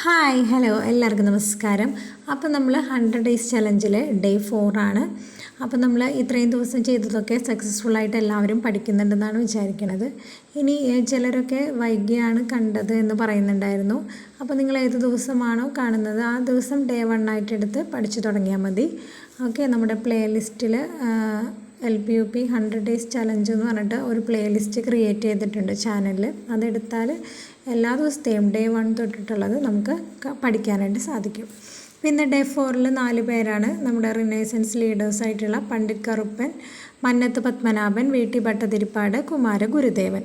Hi hello എല്ലാവർക്കും നമസ്കാരം. അപ്പോൾ നമ്മൾ 100 ഡേയ്സ് ചലഞ്ചിൽ ഡേ 4 ആണ്. അപ്പോൾ നമ്മൾ ഇത്രയും ദിവസം ചെയ്തതൊക്കെ സക്സസ്ഫുള്ളായിട്ട് എല്ലാവരും പഠിക്കുന്നുണ്ടെന്നാണ് വിചാരിക്കുന്നത്. ഇനി ചിലരൊക്കെ വൈകിയാണ് കണ്ടത് എന്ന് പറയുന്നുണ്ടായിരുന്നു. അപ്പോൾ നിങ്ങൾ ഏത് ദിവസമാണോ കാണുന്നത് ആ ദിവസം ഡേ 1 ആയിട്ട് എടുത്ത് പഠിച്ചു തുടങ്ങിയാൽ മതി. ഓക്കെ, നമ്മുടെ പ്ലേലിസ്റ്റിൽ LPUP 100 ഡേയ്സ് ചലഞ്ച് എന്ന് പറഞ്ഞിട്ട് ഒരു പ്ലേലിസ്റ്റ് ക്രിയേറ്റ് ചെയ്തിട്ടുണ്ട് ചാനലിൽ. അതെടുത്താൽ എല്ലാ ദിവസത്തെയും ഡേ 1 തൊട്ടിട്ടുള്ളത് നമുക്ക് പഠിക്കാനായിട്ട് സാധിക്കും. പിന്നെ ഡേ 4 4 പേരാണ് നമ്മുടെ റിനൈസൻസ് ലീഡേഴ്സായിട്ടുള്ള പണ്ഡിറ്റ് കറുപ്പൻ, മന്നത്ത് പത്മനാഭൻ, VT ഭട്ടതിരിപ്പാട്, കുമാര ഗുരുദേവൻ.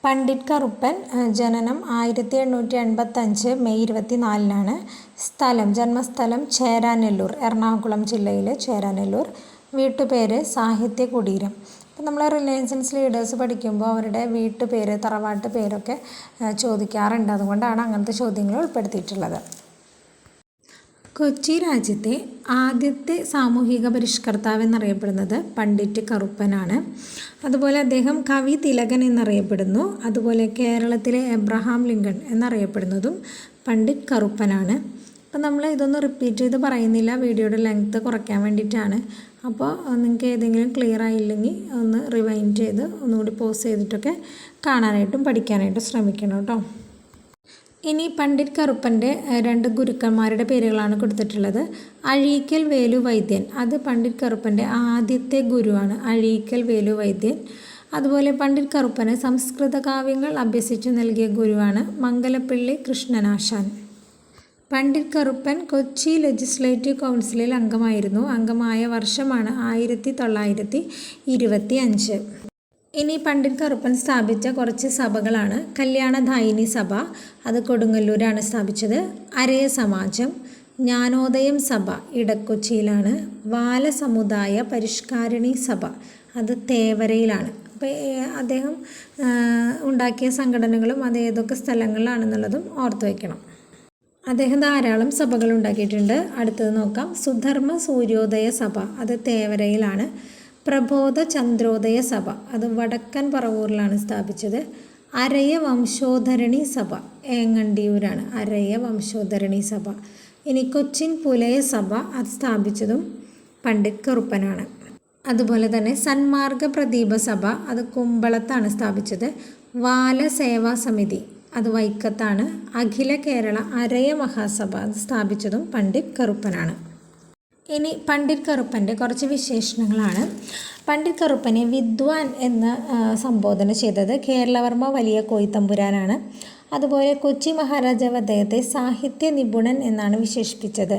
പണ്ഡിറ്റ് കറുപ്പൻ ജനനം 1885 മെയ് 24 ജന്മസ്ഥലം ചേരാനെല്ലൂർ, എറണാകുളം ജില്ലയിലെ ചേരാനെല്ലൂർ. വീട്ടുപേര് സാഹിത്യ കുടീരം. അപ്പോൾ നമ്മൾ റിനൈസൻസ് ലീഡേഴ്സ് പഠിക്കുമ്പോൾ അവരുടെ വീട്ടുപേര്, തറവാട്ട് പേരൊക്കെ ചോദിക്കാറുണ്ട്. അതുകൊണ്ടാണ് അങ്ങനത്തെ ചോദ്യങ്ങൾ ഉൾപ്പെടുത്തിയിട്ടുള്ളത്. കൊച്ചി രാജ്യത്തെ ആദ്യത്തെ സാമൂഹിക പരിഷ്കർത്താവ് എന്നറിയപ്പെടുന്നത് പണ്ഡിറ്റ് കറുപ്പനാണ്. അതുപോലെ അദ്ദേഹം കവി തിലകൻ എന്നറിയപ്പെടുന്നു. അതുപോലെ കേരളത്തിലെ എബ്രഹാം ലിങ്കൺ എന്നറിയപ്പെടുന്നതും പണ്ഡിറ്റ് കറുപ്പനാണ്. അപ്പോൾ നമ്മൾ ഇതൊന്നും റിപ്പീറ്റ് ചെയ്ത് പറയുന്നില്ല, വീഡിയോയുടെ ലെങ്ത്ത് കുറയ്ക്കാൻ വേണ്ടിയിട്ടാണ്. അപ്പോൾ നിങ്ങൾക്ക് ഏതെങ്കിലും ക്ലിയർ ആയില്ലെങ്കിൽ ഒന്ന് റിവൈൻഡ് ചെയ്ത് ഒന്നുകൂടി പോസ് ചെയ്തിട്ടൊക്കെ കാണാനായിട്ടും പഠിക്കാനായിട്ടും ശ്രമിക്കണം കേട്ടോ. ഇനി പണ്ഡിറ്റ് കറുപ്പൻ്റെ 2 ഗുരുക്കന്മാരുടെ പേരുകളാണ് കൊടുത്തിട്ടുള്ളത്. അഴീക്കൽ വേലു വൈദ്യൻ, അത് പണ്ഡിറ്റ് കറുപ്പൻ്റെ ആദ്യത്തെ ഗുരുവാണ്, അഴീക്കൽ വേലു വൈദ്യൻ. അതുപോലെ പണ്ഡിറ്റ് കറുപ്പന് സംസ്കൃത കാവ്യങ്ങൾ അഭ്യസിച്ചു നൽകിയ ഗുരുവാണ് മംഗലപ്പിള്ളി കൃഷ്ണനാശാൻ. പണ്ഡിറ്റ് കറുപ്പൻ കൊച്ചി ലെജിസ്ലേറ്റീവ് കൗൺസിലിൽ അംഗമായിരുന്നു. അംഗമായ വർഷമാണ് 1925. ഇനി പണ്ഡിറ്റ് കറുപ്പൻ സ്ഥാപിച്ച കുറച്ച് സഭകളാണ്. കല്യാണദായിനി സഭ, അത് കൊടുങ്ങല്ലൂരാണ് സ്ഥാപിച്ചത്. അരയ സമാജം, ജ്ഞാനോദയം സഭ ഇടക്കൊച്ചിയിലാണ്. ബാലസമുദായ പരിഷ്കാരിണി സഭ, അത് തേവരയിലാണ്. അപ്പോൾ അദ്ദേഹം ഉണ്ടാക്കിയ സംഘടനകളും അത് ഏതൊക്കെ സ്ഥലങ്ങളിലാണെന്നുള്ളതും ഓർത്തു വയ്ക്കണം. അദ്ദേഹം ധാരാളം സഭകൾ ഉണ്ടാക്കിയിട്ടുണ്ട്. അടുത്തത് നോക്കാം. സുധർമ്മ സൂര്യോദയ സഭ, അത് തേവരയിലാണ്. പ്രബോധ ചന്ദ്രോദയ സഭ, അത് വടക്കൻ പറവൂരിലാണ് സ്ഥാപിച്ചത്. അരയ വംശോധരണി സഭ, ഏങ്ങണ്ടിയൂരാണ് അരയ വംശോധരണി സഭ. ഇനി കൊച്ചിൻ പുലയ സഭ, അത് സ്ഥാപിച്ചതും പണ്ഡിറ്റ് കറുപ്പനാണ്. അതുപോലെ തന്നെ സന്മാർഗ പ്രദീപ സഭ, അത് കുമ്പളത്താണ് സ്ഥാപിച്ചത്. വാലസേവാ സമിതി, അത് വൈക്കത്താണ്. അഖില കേരള അരയ മഹാസഭ, അത് സ്ഥാപിച്ചതും പണ്ഡിറ്റ് കറുപ്പനാണ്. ഇനി പണ്ഡിറ്റ് കറുപ്പൻ്റെ കുറച്ച് വിശേഷണങ്ങളാണ്. പണ്ഡിറ്റ് കറുപ്പനെ വിദ്വാൻ എന്ന് സംബോധന ചെയ്തത് കേരളവർമ്മ വലിയ കോയിത്തമ്പുരാനാണ്. അതുപോലെ കൊച്ചി മഹാരാജാവ് അദ്ദേഹത്തെ സാഹിത്യ നിപുണൻ എന്നാണ് വിശേഷിപ്പിച്ചത്.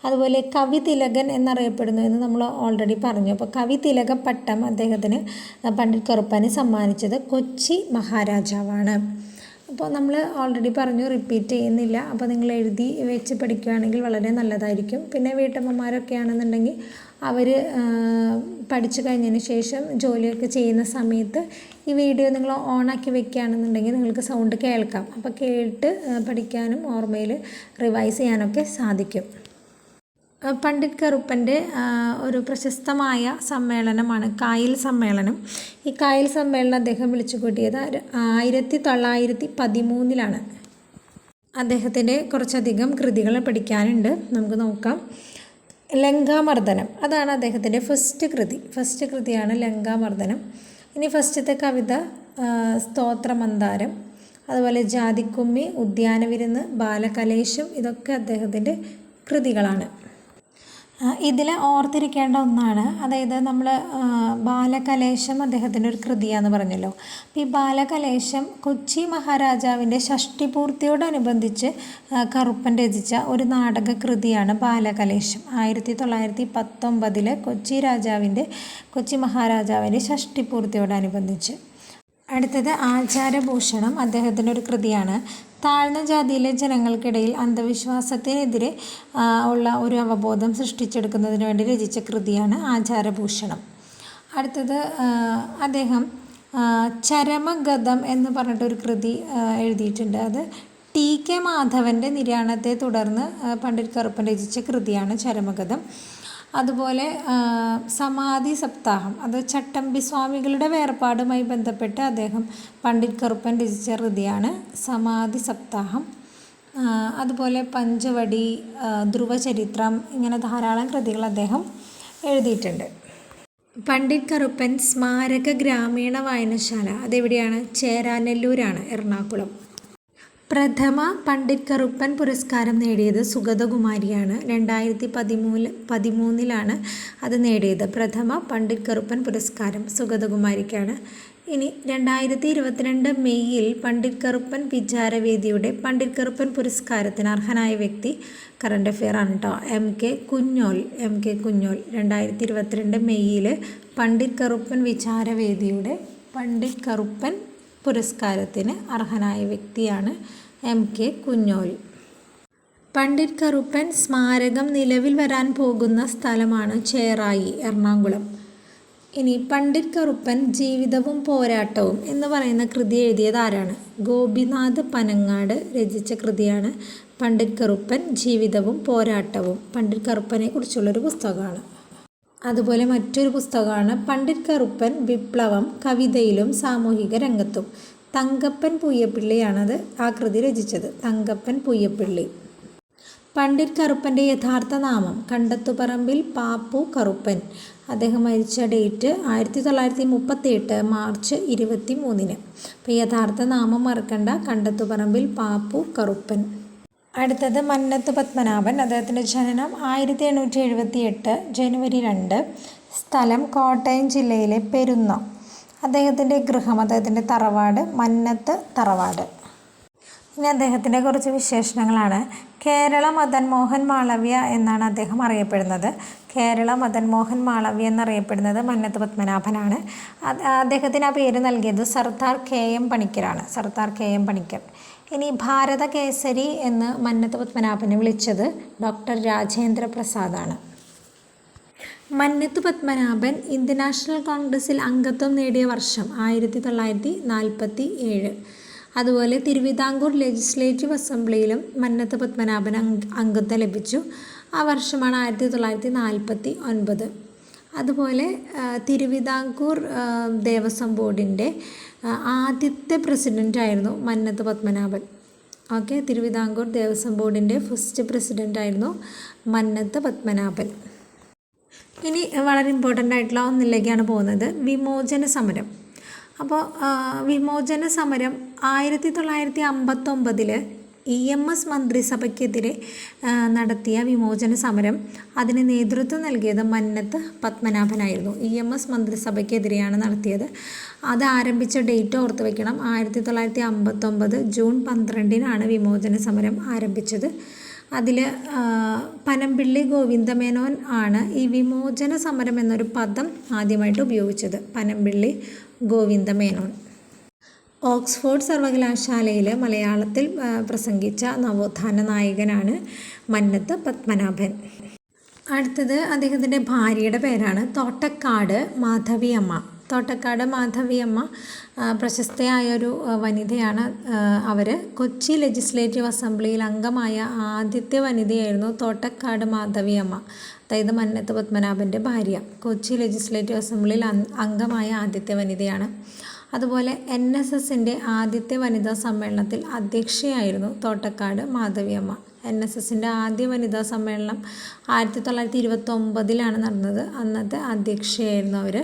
അതുപോലെ കവി തിലകൻ എന്നറിയപ്പെടുന്നു എന്ന് നമ്മൾ ഓൾറെഡി പറഞ്ഞു. അപ്പോൾ കവി തിലക പട്ടം അദ്ദേഹത്തിന് പണ്ഡിറ്റ് കറുപ്പന് സമ്മാനിച്ചത് കൊച്ചി മഹാരാജാവാണ്. അപ്പോൾ നമ്മൾ ഓൾറെഡി പറഞ്ഞു, റിപ്പീറ്റ് ചെയ്യുന്നില്ല. അപ്പോൾ നിങ്ങൾ എഴുതി വെച്ച് പഠിക്കുകയാണെങ്കിൽ വളരെ നല്ലതായിരിക്കും. പിന്നെ വീട്ടമ്മമാരൊക്കെ ആണെന്നുണ്ടെങ്കിൽ അവർ പഠിച്ചു കഴിഞ്ഞതിന് ശേഷം ജോലിയൊക്കെ ചെയ്യുന്ന സമയത്ത് ഈ വീഡിയോ നിങ്ങൾ ഓണാക്കി വെക്കുകയാണെന്നുണ്ടെങ്കിൽ നിങ്ങൾക്ക് സൗണ്ട് കേൾക്കാം. അപ്പോൾ കേട്ട് പഠിക്കാനും ഓർമ്മയിൽ റിവൈസ് ചെയ്യാനൊക്കെ സാധിക്കും. പണ്ഡിറ്റ് കറുപ്പൻ്റെ ഒരു പ്രശസ്തമായ സമ്മേളനമാണ് കായൽ സമ്മേളനം. ഈ കായൽ സമ്മേളനം അദ്ദേഹം വിളിച്ചു കൂട്ടിയത് 1913 അദ്ദേഹത്തിൻ്റെ കുറച്ചധികം കൃതികൾ പഠിക്കാനുണ്ട്, നമുക്ക് നോക്കാം. ലങ്കാമർദ്ദനം, അതാണ് അദ്ദേഹത്തിൻ്റെ ഫസ്റ്റ് കൃതിയാണ് ലങ്കാമർദ്ദനം. ഇനി ഫസ്റ്റത്തെ കവിത സ്തോത്രമന്ദാരം, അതുപോലെ ജാതിക്കുമ്മി, ഉദ്യാനവിരുന്ന്, ബാലകലേശം, ഇതൊക്കെ അദ്ദേഹത്തിൻ്റെ കൃതികളാണ്. ഇതിൽ ഓർത്തിരിക്കേണ്ട ഒന്നാണ്, അതായത് നമ്മൾ ബാലകലേശം അദ്ദേഹത്തിൻ്റെ ഒരു കൃതിയാണെന്ന് പറഞ്ഞല്ലോ. അപ്പോൾ ഈ ബാലകലേശം കൊച്ചി മഹാരാജാവിൻ്റെ ഷഷ്ടിപൂർത്തിയോടനുബന്ധിച്ച് കറുപ്പൻ രചിച്ച ഒരു നാടകകൃതിയാണ് ബാലകലേശം. 1919 കൊച്ചി മഹാരാജാവിൻ്റെ ഷഷ്ടിപൂർത്തിയോടനുബന്ധിച്ച്. അടുത്തത് ആചാരഭൂഷണം, അദ്ദേഹത്തിൻ്റെ ഒരു കൃതിയാണ്. താഴ്ന്ന ജാതിയിലെ ജനങ്ങൾക്കിടയിൽ അന്ധവിശ്വാസത്തിനെതിരെ ഉള്ള ഒരു അവബോധം സൃഷ്ടിച്ചെടുക്കുന്നതിന് വേണ്ടി രചിച്ച കൃതിയാണ് ആചാരഭൂഷണം. അടുത്തത് അദ്ദേഹം ചരമഗതം എന്ന് പറഞ്ഞിട്ടൊരു കൃതി എഴുതിയിട്ടുണ്ട്. അത് TK മാധവൻ്റെ നിര്യാണത്തെ തുടർന്ന് പണ്ഡിറ്റ് കറുപ്പൻ രചിച്ച കൃതിയാണ് ചരമഗതം. അതുപോലെ സമാധി സപ്താഹം, അത് ചട്ടമ്പി സ്വാമികളുടെ വേർപാടുമായി ബന്ധപ്പെട്ട് അദ്ദേഹം പണ്ഡിറ്റ് കറുപ്പൻ രചിച്ച കൃതിയാണ് സമാധി സപ്താഹം. അതുപോലെ പഞ്ചവടി, ധ്രുവചരിത്രം, ഇങ്ങനെ ധാരാളം കൃതികൾ അദ്ദേഹം എഴുതിയിട്ടുണ്ട്. പണ്ഡിറ്റ് കറുപ്പൻ സ്മാരക ഗ്രാമീണ വായനശാല അതെവിടെയാണ്? ചേരാനെല്ലൂരാണ്, എറണാകുളം. പ്രഥമ പണ്ഡിറ്റ് കറുപ്പൻ പുരസ്കാരം നേടിയത് സുഗതകുമാരിയാണ്. 2013 അത് നേടിയത്. പ്രഥമ പണ്ഡിറ്റ് കറുപ്പൻ പുരസ്കാരം സുഗതകുമാരിക്കാണ്. ഇനി 2022 മെയ്യിൽ പണ്ഡിറ്റ് കറുപ്പൻ വിചാരവേദിയുടെ പണ്ഡിറ്റ് കറുപ്പൻ പുരസ്കാരത്തിന് അർഹനായ വ്യക്തി കറണ്ട് അഫെയർ ആണ് കേട്ടോ. M K Kunjol. 2022 മെയ്യിൽ പണ്ഡിറ്റ് കറുപ്പൻ വിചാരവേദിയുടെ പണ്ഡിറ്റ് കറുപ്പൻ പുരസ്കാരത്തിന് അർഹനായ വ്യക്തിയാണ് എം കെ കുഞ്ഞോൽ. പണ്ഡിറ്റ് കറുപ്പൻ സ്മാരകം നിലവിൽ വരാൻ പോകുന്ന സ്ഥലമാണ് ചേറായി, എറണാകുളം. ഇനി പണ്ഡിറ്റ് കറുപ്പൻ ജീവിതവും പോരാട്ടവും എന്ന് പറയുന്ന കൃതി എഴുതിയത് ആരാണ്? ഗോപിനാഥ് പനങ്ങാട് രചിച്ച കൃതിയാണ് പണ്ഡിറ്റ് കറുപ്പൻ ജീവിതവും പോരാട്ടവും. പണ്ഡിറ്റ് കറുപ്പനെ കുറിച്ചുള്ളൊരു പുസ്തകമാണ്. അതുപോലെ മറ്റൊരു പുസ്തകമാണ് പണ്ഡിറ്റ് കറുപ്പൻ വിപ്ലവം കവിതയിലും സാമൂഹിക രംഗത്തും. തങ്കപ്പൻ പൂയപ്പിള്ളിയാണത് ആ കൃതി രചിച്ചത്. തങ്കപ്പൻ പൂയപ്പിള്ളി. പണ്ഡിറ്റ് കറുപ്പൻ്റെ യഥാർത്ഥ നാമം കണ്ടത്തുപറമ്പിൽ പാപ്പു കറുപ്പൻ. അദ്ദേഹം മരിച്ച ഡേറ്റ് 1938 മാർച്ച് 23. അപ്പോൾ യഥാർത്ഥ നാമം മറക്കണ്ട, കണ്ടത്തുപറമ്പിൽ പാപ്പു കറുപ്പൻ. അടുത്തത് മന്നത്ത് പത്മനാഭൻ. അദ്ദേഹത്തിൻ്റെ ജനനം 1878 ജനുവരി 2. സ്ഥലം കോട്ടയം ജില്ലയിലെ പെരുന്ന. അദ്ദേഹത്തിൻ്റെ ഗൃഹം, അദ്ദേഹത്തിൻ്റെ തറവാട് മന്നത്ത് തറവാട്. ഇനി അദ്ദേഹത്തിൻ്റെ കുറച്ച് വിശേഷണങ്ങളാണ്. കേരള മദൻ മോഹൻ മാളവ്യ എന്നാണ് അദ്ദേഹം അറിയപ്പെടുന്നത്. കേരള മദൻ മോഹൻ മാളവ്യ എന്നറിയപ്പെടുന്നത് മന്നത്ത് പത്മനാഭനാണ്. അദ്ദേഹത്തിന് ആ പേര് നൽകിയത് സർദാർ KM പണിക്കരാണ്. സർദാർ KM പണിക്കർ. ഇനി ഭാരത കേസരി എന്ന് മന്നത്ത് പത്മനാഭനെ വിളിച്ചത് ഡോക്ടർ രാജേന്ദ്ര പ്രസാദാണ്. മന്നത്ത് പത്മനാഭൻ ഇന്ത്യൻ നാഷണൽ കോൺഗ്രസിൽ അംഗത്വം നേടിയ വർഷം 1947. അതുപോലെ തിരുവിതാംകൂർ ലെജിസ്ലേറ്റീവ് അസംബ്ലിയിലും മന്നത്ത് പത്മനാഭൻ അംഗത്വം ലഭിച്ചു. ആ വർഷമാണ് 1949. അതുപോലെ തിരുവിതാംകൂർ ദേവസ്വം ബോർഡിൻ്റെ ആദ്യത്തെ പ്രസിഡൻ്റായിരുന്നു മന്നത്ത് പത്മനാഭൻ. ഓക്കെ, തിരുവിതാംകൂർ ദേവസ്വം ബോർഡിൻ്റെ ഫസ്റ്റ് പ്രസിഡൻ്റായിരുന്നു മന്നത്ത് പത്മനാഭൻ. ഇനി വളരെ ഇമ്പോർട്ടൻ്റ് ആയിട്ടുള്ള ഒന്നിലേക്കാണ് പോകുന്നത്, വിമോചന സമരം. അപ്പോൾ വിമോചന സമരം 1959 EMS മന്ത്രിസഭയ്ക്കെതിരെ നടത്തിയ വിമോചന സമരം, അതിന് നേതൃത്വം നൽകിയത് മന്നത്ത് പത്മനാഭനായിരുന്നു. EMS മന്ത്രിസഭയ്ക്കെതിരെയാണ് നടത്തിയത്. അത് ആരംഭിച്ച ഡേറ്റ് ഓർത്ത് വയ്ക്കണം, 1959 ജൂൺ 12 വിമോചന സമരം ആരംഭിച്ചത്. അതിൽ പനമ്പിള്ളി ഗോവിന്ദമേനോൻ ആണ് ഈ വിമോചന സമരം എന്നൊരു പദം ആദ്യമായിട്ട് ഉപയോഗിച്ചത്. പനമ്പിള്ളി ഗോവിന്ദമേനോൻ. ഓക്സ്ഫോർഡ് സർവകലാശാലയിൽ മലയാളത്തിൽ പ്രസംഗിച്ച നവോത്ഥാന നായകനാണ് മന്നത്ത് പത്മനാഭൻ. അടുത്തത് അദ്ദേഹത്തിൻ്റെ ഭാര്യയുടെ പേരാണ് തോട്ടക്കാട് മാധവിയമ്മ. തോട്ടക്കാട് മാധവിയമ്മ പ്രശസ്തയായൊരു വനിതയാണ്. അവർ കൊച്ചി ലെജിസ്ലേറ്റീവ് അസംബ്ലിയിൽ അംഗമായ ആദ്യത്തെ വനിതയായിരുന്നു തോട്ടക്കാട് മാധവിയമ്മ, അതായത് മന്നത്ത് പത്മനാഭൻ്റെ ഭാര്യ. കൊച്ചി ലെജിസ്ലേറ്റീവ് അസംബ്ലിയിൽ അംഗമായ ആദ്യത്തെ വനിതയാണ്. അതുപോലെ NSSൻ്റെ ആദ്യത്തെ വനിതാ സമ്മേളനത്തിൽ അധ്യക്ഷയായിരുന്നു തോട്ടക്കാട് മാധവിയമ്മ. NSSൻ്റെ ആദ്യ വനിതാ സമ്മേളനം 1929 നടന്നത്. അന്നത്തെ അധ്യക്ഷയായിരുന്നു അവർ.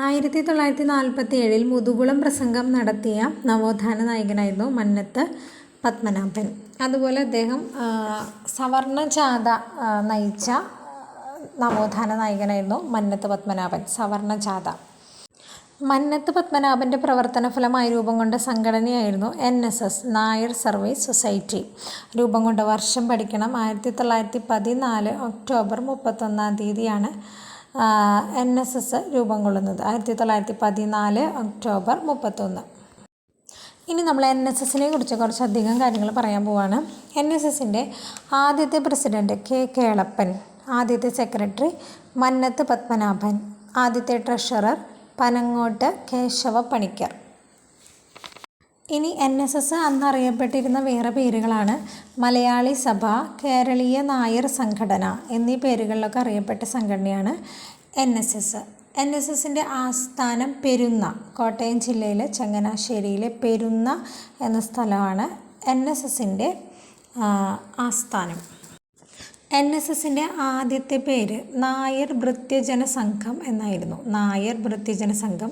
1947 മുതുകുളം പ്രസംഗം നടത്തിയ നവോത്ഥാന നായകനായിരുന്നു മന്നത്ത് പത്മനാഭൻ. അതുപോലെ അദ്ദേഹം സവർണ ജാഥ നയിച്ച നവോത്ഥാന നായകനായിരുന്നു മന്നത്ത് പത്മനാഭൻ. സവർണ ജാഥ. മന്നത്ത് പത്മനാഭൻ്റെ പ്രവർത്തന ഫലമായി രൂപം കൊണ്ട സംഘടനയായിരുന്നു NSS, നായർ സർവീസ് സൊസൈറ്റി. രൂപം കൊണ്ട വർഷം പഠിക്കണം, 1914 ഒക്ടോബർ 31 NSS രൂപം കൊള്ളുന്നത്. 1914 ഒക്ടോബർ 31. ഇനി നമ്മൾ NSSനെ കുറിച്ച് കുറച്ചധികം കാര്യങ്ങൾ പറയാൻ പോവാണ്. NSSൻ്റെ ആദ്യത്തെ പ്രസിഡൻറ്റ് K. കേളപ്പൻ, ആദ്യത്തെ സെക്രട്ടറി മന്നത്ത് പത്മനാഭൻ, ആദ്യത്തെ ട്രഷറർ പനങ്ങോട്ട് കേശവ പണിക്കർ. ഇനി NSS അന്നറിയപ്പെട്ടിരുന്ന വേറെ പേരുകളാണ് മലയാളി സഭ, കേരളീയ നായർ സംഘടന എന്നീ പേരുകളിലൊക്കെ അറിയപ്പെട്ട സംഘടനയാണ് NSS. NSSൻ്റെ ആസ്ഥാനം പെരുന്ന, കോട്ടയം ജില്ലയിലെ ചങ്ങനാശ്ശേരിയിലെ പെരുന്ന എന്ന സ്ഥലമാണ് NSSൻ്റെ ആസ്ഥാനം. NSSൻ്റെ ആദ്യത്തെ പേര് നായർ ഭൃത്യജന സംഘം എന്നായിരുന്നു. നായർ ഭൃത്യജന സംഘം.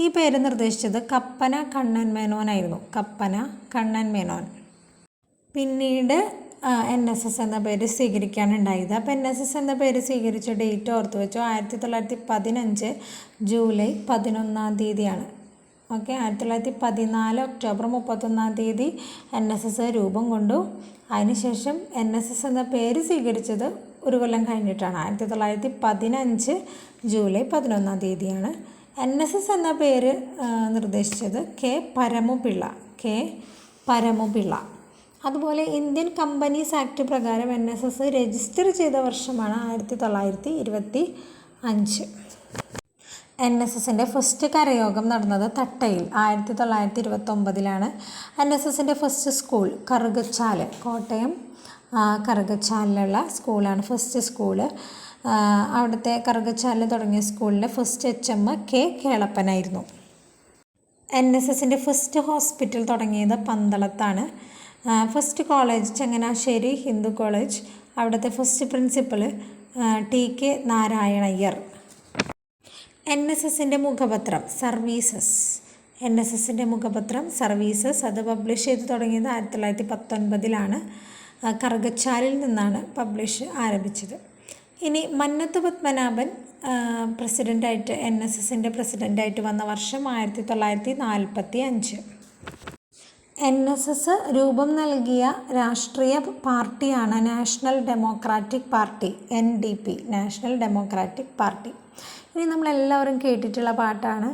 ഈ പേര് നിർദ്ദേശിച്ചത് കപ്പന കണ്ണൻ മേനോനായിരുന്നു. കപ്പന കണ്ണൻ മേനോൻ. പിന്നീട് NSS എന്ന പേര് സ്വീകരിക്കാനുണ്ടായത്. അപ്പോൾ NSS എന്ന പേര് സ്വീകരിച്ച ഡേറ്റ് ഓർത്ത് വെച്ചോ, 1915 ജൂലൈ 11 ഓക്കെ. 1914 ഒക്ടോബർ 31 NSS രൂപം കൊണ്ടു. അതിനുശേഷം NSS എന്ന പേര് സ്വീകരിച്ചത് ഒരു കൊല്ലം കഴിഞ്ഞിട്ടാണ്. 1915 ജൂലൈ 11 NSS എന്ന പേര് നിർദ്ദേശിച്ചത് K. പരമുപിള്ള. അതുപോലെ ഇന്ത്യൻ കമ്പനീസ് ആക്ട് പ്രകാരം NSS രജിസ്റ്റർ ചെയ്ത വർഷമാണ് 1925. NSSൻ്റെ ഫസ്റ്റ് കരയോഗം നടന്നത് തട്ടയിൽ 1929. NSSൻ്റെ ഫസ്റ്റ് സ്കൂൾ കറുകച്ചാൽ, കോട്ടയം കറുകച്ചാലിലുള്ള സ്കൂളാണ് ഫസ്റ്റ് സ്കൂള്. അവിടുത്തെ കറുകച്ചാലിൽ തുടങ്ങിയ സ്കൂളിലെ ഫസ്റ്റ് HM K. കേളപ്പനായിരുന്നു. NSSൻ്റെ ഫസ്റ്റ് ഹോസ്പിറ്റൽ തുടങ്ങിയത് പന്തളത്താണ്. First college Changanassery Hindu college. അവിടുത്തെ ഫസ്റ്റ് പ്രിൻസിപ്പൽ TK നാരായണയ്യർ. NSSൻ്റെ മുഖപത്രം സർവീസസ്. NSSൻ്റെ മുഖപത്രം സർവീസസ്. അത് പബ്ലിഷ് ചെയ്ത് തുടങ്ങിയത് 1919. കറുകച്ചാലിൽ നിന്നാണ് പബ്ലിഷ് ആരംഭിച്ചത്. ഇനി മന്നത്ത് പത്മനാഭൻ പ്രസിഡൻ്റായിട്ട് NSSൻ്റെ പ്രസിഡൻ്റായിട്ട് വന്ന വർഷം 1945. NSS രൂപം നൽകിയ രാഷ്ട്രീയ പാർട്ടിയാണ് national democratic party, NDP, national democratic party. ഇനി നമ്മളെല്ലാവരും കേട്ടിട്ടുള്ള പാട്ടാണ്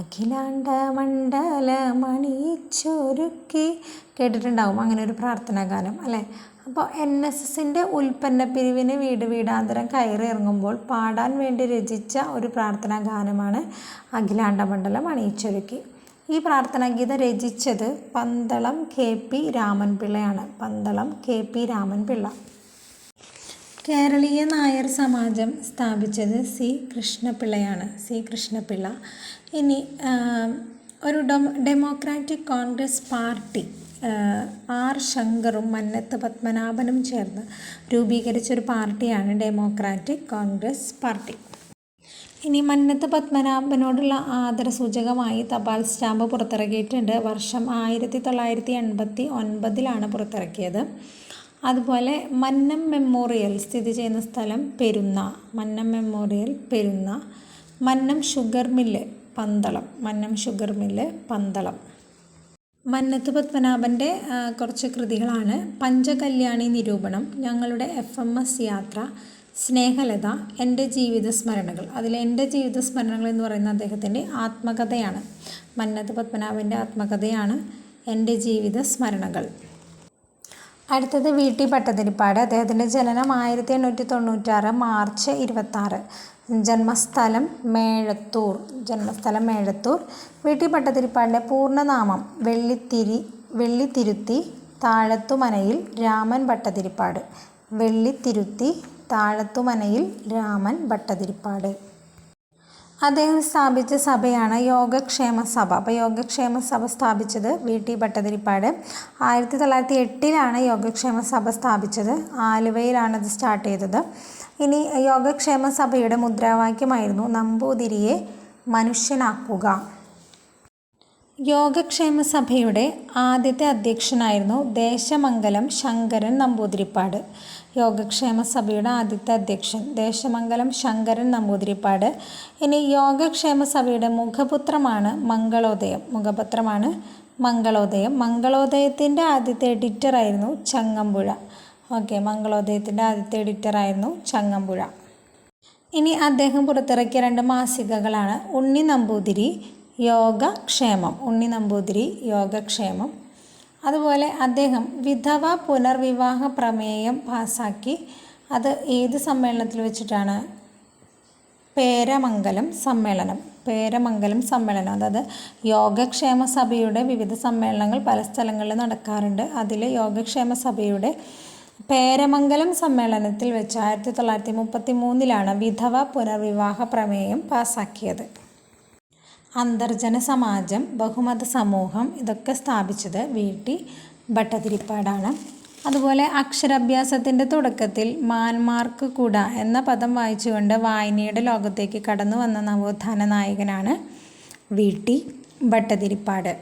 അഖിലാണ്ട മണ്ഡല മണിച്ചൊരുക്കി. കേട്ടിട്ടുണ്ടാവും അങ്ങനെ ഒരു പ്രാർത്ഥനാ ഗാനം അല്ലേ. അപ്പോൾ NSSൻ്റെ ഉൽപ്പന്ന പിരിവിന് വീട് വീടാന്തരം കയറി ഇറങ്ങുമ്പോൾ പാടാൻ വേണ്ടി രചിച്ച ഒരു പ്രാർത്ഥനാ ഗാനമാണ് അഖിലാണ്ട മണ്ഡലം അണിയിച്ചൊരുക്കി. ഈ പ്രാർത്ഥനാ ഗീതം രചിച്ചത് പന്തളം KP രാമൻപിള്ളയാണ്. പന്തളം KP രാമൻപിള്ള. കേരളീയ നായർ സമാജം സ്ഥാപിച്ചത് C. കൃഷ്ണപിള്ളയാണ്. C. കൃഷ്ണപിള്ള. ഇനി ഒരു ഡെമോക്രാറ്റിക് കോൺഗ്രസ് പാർട്ടി R. ശങ്കറും മന്നത്ത് പത്മനാഭനും ചേർന്ന് രൂപീകരിച്ചൊരു പാർട്ടിയാണ് ഡെമോക്രാറ്റിക് കോൺഗ്രസ് പാർട്ടി. ഇനി മന്നത്ത് പത്മനാഭനോടുള്ള ആദരസൂചകമായി തപാൽ സ്റ്റാമ്പ് പുറത്തിറക്കിയിട്ടുണ്ട്. വർഷം 1989 പുറത്തിറക്കിയത്. അതുപോലെ മന്നം മെമ്മോറിയൽ സ്ഥിതി ചെയ്യുന്ന സ്ഥലം Perunna. Mannam memorial Perunna. Mannam sugar mill Pandalam. Mannam sugar mill Pandalam. Mannathu പത്മനാഭൻ്റെ കുറച്ച് കൃതികളാണ് പഞ്ചകല്യാണി നിരൂപണം, ഞങ്ങളുടെ FMS യാത്ര, സ്നേഹലത, എൻ്റെ ജീവിത സ്മരണകൾ. അതിൽ എൻ്റെ ജീവിത സ്മരണകൾ എന്ന് പറയുന്ന അദ്ദേഹത്തിൻ്റെ ആത്മകഥയാണ്. മന്നത്ത് പത്മനാഭൻ്റെ ആത്മകഥയാണ് എൻ്റെ ജീവിത സ്മരണകൾ. അടുത്തത് VT ഭട്ടതിരിപ്പാട്. അദ്ദേഹത്തിൻ്റെ ജനനം 1896 മാർച്ച് 26. ജന്മസ്ഥലം മേഴത്തൂർ. VT ഭട്ടതിരിപ്പാടിൻ്റെ പൂർണ്ണനാമം വെള്ളിത്തിരുത്തി താഴത്തുമനയിൽ രാമൻ ഭട്ടതിരിപ്പാട്. വെള്ളിത്തിരുത്തി താഴത്തുമനയിൽ രാമൻ ഭട്ടതിരിപ്പാട്. അദ്ദേഹം സ്ഥാപിച്ച സഭയാണ് യോഗക്ഷേമ സഭ. അപ്പോൾ യോഗക്ഷേമ സഭ സ്ഥാപിച്ചത് VT ഭട്ടതിരിപ്പാട്. 1908 യോഗക്ഷേമ സഭ സ്ഥാപിച്ചത്. ആലുവയിലാണത് സ്റ്റാർട്ട് ചെയ്തത്. ഇനി യോഗക്ഷേമ സഭയുടെ മുദ്രാവാക്യമായിരുന്നു നമ്പൂതിരിയെ മനുഷ്യനാക്കുക. യോഗക്ഷേമ സഭയുടെ ആദ്യത്തെ അധ്യക്ഷനായിരുന്നു ദേശമംഗലം ശങ്കരൻ നമ്പൂതിരിപ്പാട്. യോഗക്ഷേമ സഭയുടെ ആദ്യത്തെ അധ്യക്ഷൻ ദേശമംഗലം ശങ്കരൻ നമ്പൂതിരിപ്പാട്. ഇനി യോഗക്ഷേമ സഭയുടെ മുഖപത്രമാണ് മംഗളോദയം. മംഗളോദയത്തിൻ്റെ ആദ്യത്തെ എഡിറ്ററായിരുന്നു ചങ്ങമ്പുഴ. മംഗളോദയത്തിൻ്റെ ആദ്യത്തെ എഡിറ്ററായിരുന്നു ചങ്ങമ്പുഴ. ഇനി അദ്ദേഹം പുറത്തിറക്കിയ 2 മാസികകളാണ് ഉണ്ണി നമ്പൂതിരി യോഗക്ഷേമം. അതുപോലെ അദ്ദേഹം വിധവ പുനർവിവാഹ പ്രമേയം പാസാക്കി. അത് ഏത് സമ്മേളനത്തിൽ വെച്ചിട്ടാണ്? പേരമംഗലം സമ്മേളനം. അതായത് യോഗക്ഷേമ സഭയുടെ വിവിധ സമ്മേളനങ്ങൾ പല സ്ഥലങ്ങളിൽ നടക്കാറുണ്ട്. അതിൽ യോഗക്ഷേമ സഭയുടെ പേരമംഗലം സമ്മേളനത്തിൽ വെച്ച് 1933 വിധവ പുനർവിവാഹ പ്രമേയം പാസാക്കിയത്. അന്തർജന സമാജം, ബഹുമത സമൂഹം ഇതൊക്കെ സ്ഥാപിച്ചത് VT ഭട്ടതിരിപ്പാടാണ്. അതുപോലെ അക്ഷരാഭ്യാസത്തിൻ്റെ തുടക്കത്തിൽ മാന്മാർക്ക് കുട എന്ന പദം വായിച്ചുകൊണ്ട് വായനയുടെ ലോകത്തേക്ക് കടന്നു വന്ന നവോത്ഥാന നായകനാണ് വി.ടി. ഭട്ടതിരിപ്പാട്.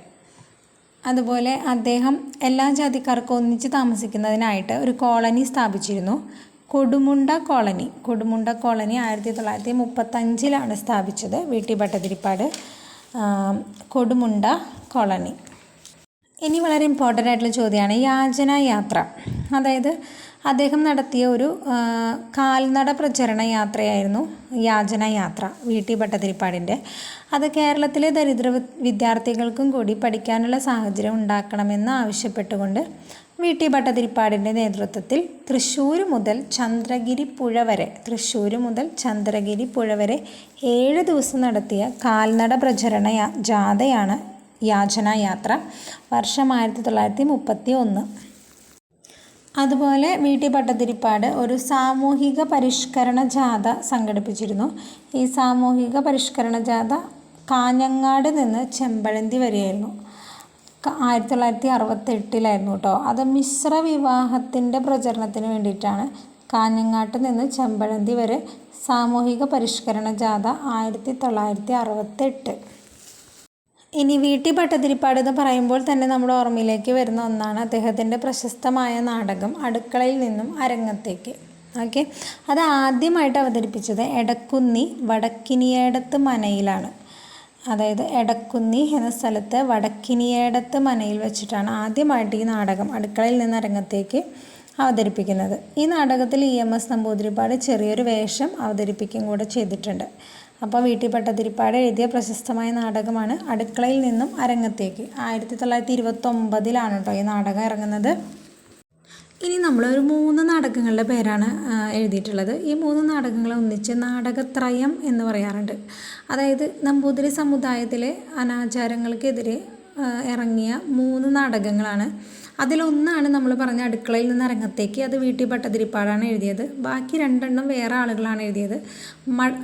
അതുപോലെ അദ്ദേഹം എല്ലാ ജാതിക്കാർക്കും ഒന്നിച്ച് താമസിക്കുന്നതിനായിട്ട് ഒരു കോളനി സ്ഥാപിച്ചിരുന്നു, കൊടുമുണ്ട കോളനി. കൊടുമുണ്ട കോളനി 1935 സ്ഥാപിച്ചത് വി.ടി. ഭട്ടതിരിപ്പാട്. കൊടുമുണ്ട കോളനി. ഇനി വളരെ ഇമ്പോർട്ടൻ്റ് ആയിട്ടുള്ള ചോദ്യമാണ് യാചനായാത്ര. അതായത് അദ്ദേഹം നടത്തിയ ഒരു കാൽനട പ്രചരണ യാത്രയായിരുന്നു യാചനായാത്ര വി.ടി. ഭട്ടതിരിപ്പാടിൻ്റെ. അത് കേരളത്തിലെ ദരിദ്ര വിദ്യാർത്ഥികൾക്കും കൂടി പഠിക്കാനുള്ള സാഹചര്യം ഉണ്ടാക്കണമെന്ന് ആവശ്യപ്പെട്ടുകൊണ്ട് വി.ടി. ഭട്ടതിരിപ്പാടിൻ്റെ നേതൃത്വത്തിൽ തൃശ്ശൂർ മുതൽ ചന്ദ്രഗിരി പുഴ വരെ 7 ദിവസം നടത്തിയ കാൽനട പ്രചരണ ജാഥയാണ് യാചനായാത്ര. വർഷം 1931. അതുപോലെ വി.ടി. ഭട്ടതിരിപ്പാട് ഒരു സാമൂഹിക പരിഷ്കരണ ജാഥ സംഘടിപ്പിച്ചിരുന്നു. ഈ സാമൂഹിക പരിഷ്കരണ ജാഥ കാഞ്ഞങ്ങാട് നിന്ന് ചെമ്പഴന്തി വരെയായിരുന്നു. 1968 കേട്ടോ. അത് മിശ്ര വിവാഹത്തിൻ്റെ പ്രചരണത്തിന് വേണ്ടിയിട്ടാണ് കാഞ്ഞങ്ങാട്ട് നിന്ന് ചെമ്പഴന്തി വരെ സാമൂഹിക പരിഷ്കരണ ജാഥ 1968. ഇനി വി.ടി. ഭട്ടതിരിപ്പാട് എന്ന് പറയുമ്പോൾ തന്നെ നമ്മുടെ ഓർമ്മയിലേക്ക് വരുന്ന ഒന്നാണ് അദ്ദേഹത്തിൻ്റെ പ്രശസ്തമായ നാടകം അടുക്കളയിൽ നിന്നും അരങ്ങത്തേക്ക്. ഓക്കെ, അത് ആദ്യമായിട്ട് അവതരിപ്പിച്ചത് എടക്കുന്നി വടക്കിനിയേടത്ത് മനയിലാണ്. അതായത് എടക്കുന്നി എന്ന സ്ഥലത്ത് വടക്കിനിയേടത്ത് മനയിൽ വെച്ചിട്ടാണ് ആദ്യമായിട്ട് ഈ നാടകം അടുക്കളയിൽ നിന്ന് അരങ്ങത്തേക്ക് അവതരിപ്പിക്കുന്നത്. ഈ നാടകത്തിൽ EMS നമ്പൂതിരിപ്പാട് ചെറിയൊരു വേഷം അവതരിപ്പിക്കുകയും കൂടെ ചെയ്തിട്ടുണ്ട്. അപ്പോൾ വി.ടി. ഭട്ടതിരിപ്പാട് എഴുതിയ പ്രശസ്തമായ നാടകമാണ് അടുക്കളയിൽ നിന്നും അരങ്ങത്തേക്ക്. 1929 കേട്ടോ ഈ നാടകം ഇറങ്ങുന്നത്. ഇനി നമ്മൾ ഒരു 3 നാടകങ്ങളുടെ പേരാണ് എഴുതിയിട്ടുള്ളത്. ഈ 3 നാടകങ്ങളെ ഒന്നിച്ച് നാടകത്രയം എന്ന് പറയാറുണ്ട്. അതായത് നമ്പൂതിരി സമുദായത്തിലെ അനാചാരങ്ങൾക്കെതിരെ ഇറങ്ങിയ 3 നാടകങ്ങളാണ്. അതിലൊന്നാണ് നമ്മൾ പറഞ്ഞ അടുക്കളയിൽ നിന്ന് അരങ്ങത്തേക്ക്. അത് വി.ടി. ഭട്ടതിരിപ്പാടാണ് എഴുതിയത്. ബാക്കി 2 വേറെ ആളുകളാണ് എഴുതിയത്.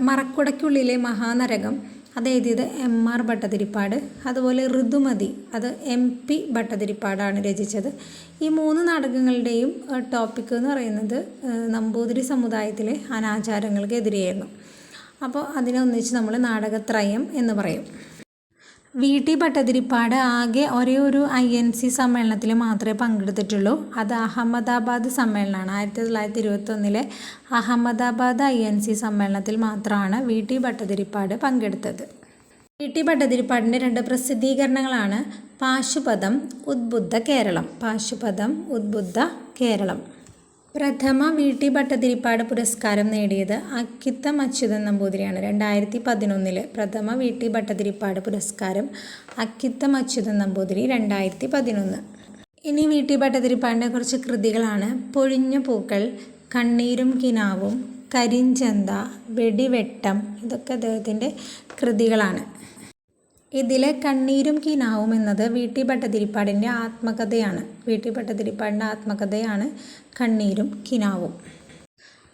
മറക്കുടയ്ക്കുള്ളിലെ മഹാനരകം അത് എഴുതിയത് M.R. ഭട്ടതിരിപ്പാട്. അതുപോലെ ഋതുമതി അത് M.P. ഭട്ടതിരിപ്പാടാണ് രചിച്ചത്. ഈ 3 നാടകങ്ങളുടെയും ടോപ്പിക് എന്ന് പറയുന്നത് നമ്പൂതിരി സമുദായത്തിലെ അനാചാരങ്ങൾക്കെതിരെയായിരുന്നു. അപ്പോൾ അതിനെ ഒന്നിച്ച് നമ്മൾ നാടകത്രയം എന്ന് പറയും. വി.ടി. ഭട്ടതിരിപ്പാട് ആകെ ഒരേ ഒരു INC സമ്മേളനത്തിൽ മാത്രമേ പങ്കെടുത്തിട്ടുള്ളൂ. അത് അഹമ്മദാബാദ് സമ്മേളനമാണ്. 1921 അഹമ്മദാബാദ് INC സമ്മേളനത്തിൽ മാത്രമാണ് വി.ടി. ഭട്ടതിരിപ്പാട് പങ്കെടുത്തത്. വി.ടി. ഭട്ടതിരിപ്പാടിൻ്റെ 2 പ്രസിദ്ധീകരണങ്ങളാണ് പാശുപതം, ഉദ്ബുദ്ധ കേരളം. പ്രഥമ വി.ടി. ഭട്ടതിരിപ്പാട് പുരസ്കാരം നേടിയത് അക്കിത്തം അച്യുതൻ നമ്പൂതിരിയാണ്. 2011 പ്രഥമ വി.ടി. ഭട്ടതിരിപ്പാട് പുരസ്കാരം അക്കിത്തം അച്യുതൻ നമ്പൂതിരി 2011. ഇനി വി.ടി. ഭട്ടതിരിപ്പാടിൻ്റെ കുറച്ച് കൃതികളാണ് പൊഴിഞ്ഞ പൂക്കൾ, കണ്ണീരും കിനാവും, കരിഞ്ചന്ത, വെടിവെട്ടം. ഇതൊക്കെ അദ്ദേഹത്തിൻ്റെ കൃതികളാണ്. ഇതിലെ കണ്ണീരും കിനാവും എന്നത് വി.ടി. ഭട്ടതിരിപ്പാടിൻ്റെ ആത്മകഥയാണ്. വി.ടി. ഭട്ടതിരിപ്പാടിൻ്റെ ആത്മകഥയാണ് കണ്ണീരും കിനാവും.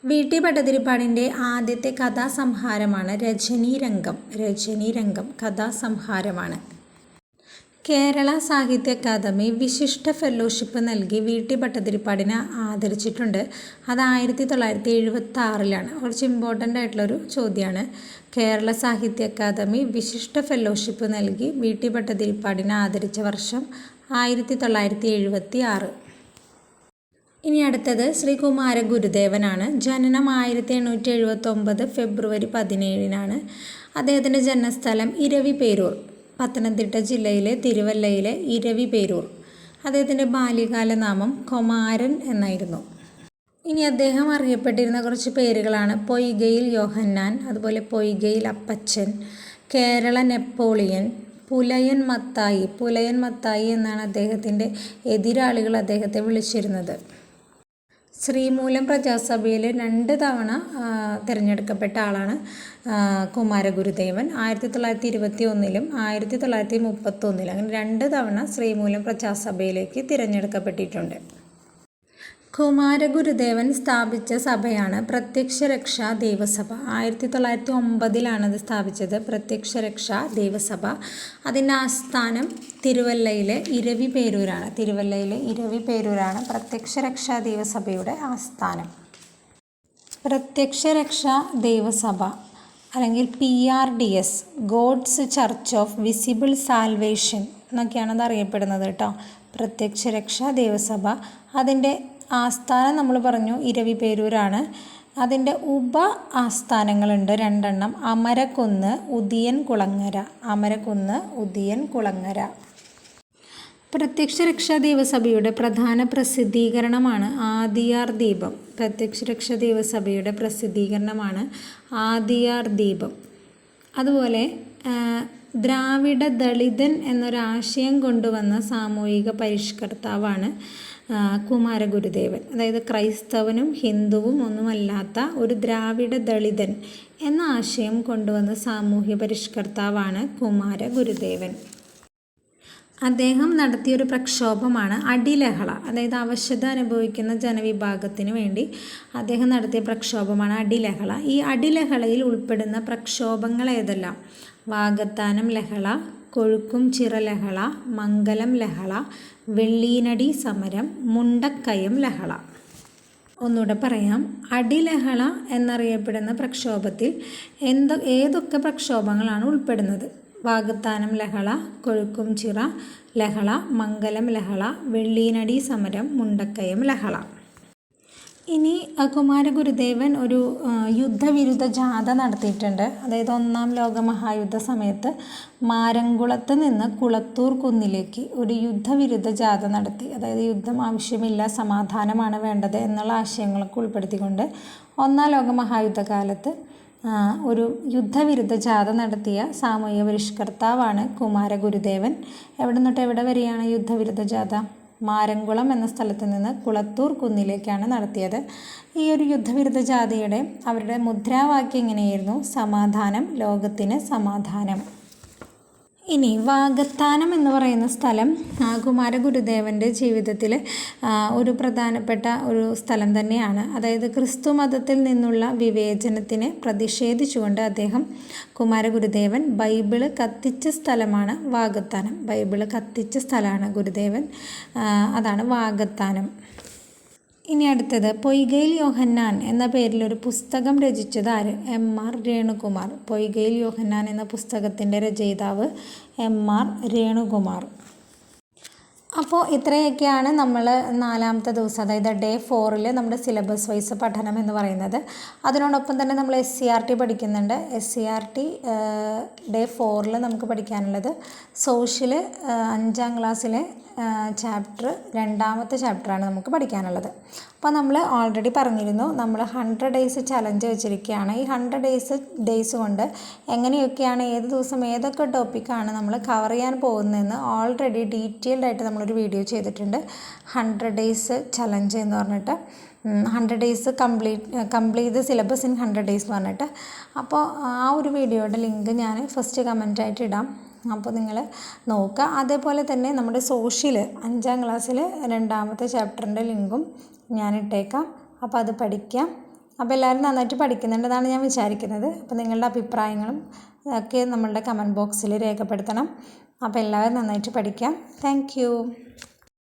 വി.ടി. ഭട്ടതിരിപ്പാടിൻ്റെ ആദ്യത്തെ കഥാസംഹാരമാണ് രജനീരംഗം കഥാസംഹാരമാണ്. കേരള സാഹിത്യ അക്കാദമി വിശിഷ്ട ഫെലോഷിപ്പ് നൽകി വി.ടി. ഭട്ടതിരിപ്പാടിനെ ആദരിച്ചിട്ടുണ്ട്. അത് 1976. കുറച്ച് ഇമ്പോർട്ടൻ്റ് ആയിട്ടുള്ളൊരു ചോദ്യമാണ്. കേരള സാഹിത്യ അക്കാദമി വിശിഷ്ട ഫെലോഷിപ്പ് നൽകി വി.ടി. ഭട്ടതിരിപ്പാടിനെ ആദരിച്ച വർഷം 1976. ഇനി അടുത്തത് ശ്രീ കുമാര ഗുരുദേവനാണ്. ജനനം 1879 ഫെബ്രുവരി 17. അദ്ദേഹത്തിൻ്റെ ജന്മസ്ഥലം ഇരവിപേരൂർ, പത്തനംതിട്ട ജില്ലയിലെ തിരുവല്ലയിലെ ഇരവിപേരൂർ. അദ്ദേഹത്തിൻ്റെ ബാല്യകാല നാമം കുമാരൻ എന്നായിരുന്നു. ഇനി അദ്ദേഹം അറിയപ്പെട്ടിരുന്ന കുറച്ച് പേരുകളാണ് പൊയ്കയിൽ യോഹന്നാൻ, അതുപോലെ പൊയ്കയിൽ അപ്പച്ചൻ, കേരള നെപ്പോളിയൻ, പുലയൻ മത്തായി എന്നാണ് അദ്ദേഹത്തിൻ്റെ എതിരാളികൾ അദ്ദേഹത്തെ വിളിച്ചിരുന്നത്. ശ്രീമൂലം പ്രജാസഭയിൽ 2 തവണ തിരഞ്ഞെടുക്കപ്പെട്ട ആളാണ് കുമാരഗുരുദേവൻ. 1921 1931 അങ്ങനെ 2 തവണ ശ്രീമൂലം പ്രജാസഭയിലേക്ക് തിരഞ്ഞെടുക്കപ്പെട്ടിട്ടുണ്ട്. കുമാരഗുരുദേവൻ സ്ഥാപിച്ച സഭയാണ് പ്രത്യക്ഷരക്ഷാ ദേവസഭ. 1909 ഇത് സ്ഥാപിച്ചത്. പ്രത്യക്ഷരക്ഷാ ദേവസഭ. അതിൻ്റെ ആസ്ഥാനം തിരുവല്ലയിലെ ഇരവിപേരൂരാണ് പ്രത്യക്ഷരക്ഷാ ദേവസഭയുടെ ആസ്ഥാനം. പ്രത്യക്ഷരക്ഷാ ദേവസഭ അല്ലെങ്കിൽ PRDS, God's church of visible salvation എന്നൊക്കെയാണ് അത് അറിയപ്പെടുന്നത് കേട്ടോ. പ്രത്യക്ഷരക്ഷാ ദേവസഭ. അതിൻ്റെ ആസ്ഥാനം നമ്മൾ പറഞ്ഞു ഇരവിപേരൂരാണ്. അതിൻ്റെ ഉപ ആസ്ഥാനങ്ങളുണ്ട് 2 അമരക്കുന്ന്, ഉദിയൻ കുളങ്ങര. പ്രത്യക്ഷരക്ഷാ ദേവസഭയുടെ പ്രധാന പ്രസിദ്ധീകരണമാണ് ആദിയാർ ദീപം. പ്രത്യക്ഷരക്ഷാ ദേവസഭയുടെ പ്രസിദ്ധീകരണമാണ് ആദിയാർ ദീപം. അതുപോലെ ദ്രാവിഡ ദളിതൻ എന്നൊരാശയം കൊണ്ടുവന്ന സാമൂഹിക പരിഷ്കർത്താവാണ് കുമാരഗുരുദേവൻ. അതായത് ക്രൈസ്തവനും ഹിന്ദുവും ഒന്നുമല്ലാത്ത ഒരു ദ്രാവിഡ ദളിതൻ എന്ന ആശയം കൊണ്ടുവന്ന സാമൂഹ്യ പരിഷ്കർത്താവാണ് കുമാരഗുരുദേവൻ. അദ്ദേഹം നടത്തിയൊരു പ്രക്ഷോഭമാണ് അടിലഹള. അതായത് അവശത അനുഭവിക്കുന്ന ജനവിഭാഗത്തിന് വേണ്ടി അദ്ദേഹം നടത്തിയ പ്രക്ഷോഭമാണ് അടിലഹള. ഈ അടിലഹളയിൽ ഉൾപ്പെടുന്ന പ്രക്ഷോഭങ്ങൾ ഏതെല്ലാം? വാകത്താനം ലഹള, കൊഴുക്കും ചിറ ലഹള, മംഗലം ലഹള, വെള്ളീനടി സമരം, മുണ്ടക്കയം ലഹള. ഒന്നുകൂടെ പറയാം. അടിലഹള എന്നറിയപ്പെടുന്ന പ്രക്ഷോഭത്തിൽ ഏതൊക്കെ പ്രക്ഷോഭങ്ങളാണ് ഉൾപ്പെടുന്നത്? വാകത്താനം ലഹള, കൊഴുക്കും ചിറ ലഹള, മംഗലം ലഹള, വെള്ളീനടി സമരം, മുണ്ടക്കയം ലഹള. ഇനി കുമാരഗുരുദേവൻ ഒരു യുദ്ധവിരുദ്ധ ജാഥ നടത്തിയിട്ടുണ്ട്. അതായത് 1-ാം ലോകമഹായുദ്ധ സമയത്ത് മാരംകുളത്ത് നിന്ന് കുളത്തൂർ കുന്നിലേക്ക് ഒരു യുദ്ധവിരുദ്ധ ജാഥ നടത്തി. അതായത് യുദ്ധം ആവശ്യമില്ല, സമാധാനമാണ് വേണ്ടത് എന്നുള്ള ആശയങ്ങളൊക്കെ ഉൾപ്പെടുത്തിക്കൊണ്ട് 1-ാം ലോകമഹായുദ്ധകാലത്ത് ഒരു യുദ്ധവിരുദ്ധ ജാഥ നടത്തിയ സാമൂഹിക പരിഷ്കർത്താവാണ് കുമാരഗുരുദേവൻ. എവിടെ നിന്നിട്ട് എവിടെ വരെയാണ് യുദ്ധവിരുദ്ധ ജാഥ? മാരംകുളം എന്ന സ്ഥലത്ത് നിന്ന് കുളത്തൂർ കുന്നിലേക്കാണ് നടത്തിയത്. ഈ ഒരു യുദ്ധവിരുദ്ധ ജാഥയുടെ അവരുടെ മുദ്രാവാക്യം എങ്ങനെയായിരുന്നു? സമാധാനം, ലോകത്തിന് സമാധാനം. ഇനി വാകത്താനം എന്ന് പറയുന്ന സ്ഥലം കുമാരഗുരുദേവൻ്റെ ജീവിതത്തിൽ ഒരു പ്രധാനപ്പെട്ട ഒരു സ്ഥലം തന്നെയാണ്. അതായത് ക്രിസ്തു മതത്തിൽ നിന്നുള്ള വിവേചനത്തിനെ പ്രതിഷേധിച്ചുകൊണ്ട് കുമാരഗുരുദേവൻ ബൈബിള് കത്തിച്ച സ്ഥലമാണ് വാകത്താനം. ബൈബിള് കത്തിച്ച സ്ഥലമാണ് ഗുരുദേവൻ, അതാണ് വാകത്താനം. ഇനി അടുത്തത് പൊയ്കയിൽ യോഹന്നാൻ എന്ന പേരിലൊരു പുസ്തകം രചിച്ചത് ആര്? M.R. രേണുകുമാർ. പൊയ്കയിൽ യോഹന്നാൻ എന്ന പുസ്തകത്തിൻ്റെ രചയിതാവ് M.R. രേണുകുമാർ. അപ്പോൾ ഇത്രയൊക്കെയാണ് നമ്മൾ 4-ാമത്തെ ദിവസം, അതായത് ഡേ 4 നമ്മുടെ സിലബസ് വൈസ് പഠനം എന്ന് പറയുന്നത്. അതിനോടൊപ്പം തന്നെ നമ്മൾ SCERT പഠിക്കുന്നുണ്ട്. SCERT ഡേ 4 നമുക്ക് പഠിക്കാനുള്ളത് സോഷ്യൽ 5-ാം ക്ലാസ്സിലെ ചാപ്റ്റർ 2-ാമത്തെ ചാപ്റ്ററാണ് നമുക്ക് പഠിക്കാനുള്ളത്. അപ്പോൾ നമ്മൾ ഓൾറെഡി പറഞ്ഞിരുന്നു, നമ്മൾ 100 ഡേയ്സ് ചലഞ്ച് വെച്ചിരിക്കുകയാണ്. ഈ 100 ഡേയ്സ് കൊണ്ട് എങ്ങനെയൊക്കെയാണ്, ഏത് ദിവസം ഏതൊക്കെ ടോപ്പിക്കാണ് നമ്മൾ കവർ ചെയ്യാൻ പോകുന്നതെന്ന് ഓൾറെഡി ഡീറ്റെയിൽഡ് ആയിട്ട് നമ്മളൊരു വീഡിയോ ചെയ്തിട്ടുണ്ട്. 100 ഡേയ്സ് ചലഞ്ച് എന്ന് പറഞ്ഞിട്ട്, 100 days complete the syllabus in 100 days എന്ന് പറഞ്ഞിട്ട്. അപ്പോൾ ആ ഒരു വീഡിയോയുടെ ലിങ്ക് ഞാൻ ഫസ്റ്റ് കമൻറ്റായിട്ട് ഇടാം. അപ്പോൾ നിങ്ങൾ നോക്കുക. അതേപോലെ തന്നെ നമ്മുടെ സോഷ്യൽ 5-ാം ക്ലാസ്സിൽ 2-ാമത്തെ ചാപ്റ്ററിൻ്റെ ലിങ്കും ഞാൻ ഇട്ടേക്കാം. അപ്പോൾ അത് പഠിക്കാം. അപ്പോൾ എല്ലാവരും നന്നായിട്ട് പഠിക്കുന്നുണ്ടെന്നാണ് ഞാൻ വിചാരിക്കുന്നത്. അപ്പോൾ നിങ്ങളുടെ അഭിപ്രായങ്ങളും ഒക്കെ നമ്മളുടെ കമൻറ്റ് ബോക്സിൽ രേഖപ്പെടുത്തണം. അപ്പോൾ എല്ലാവരും നന്നായിട്ട് പഠിക്കാം. താങ്ക്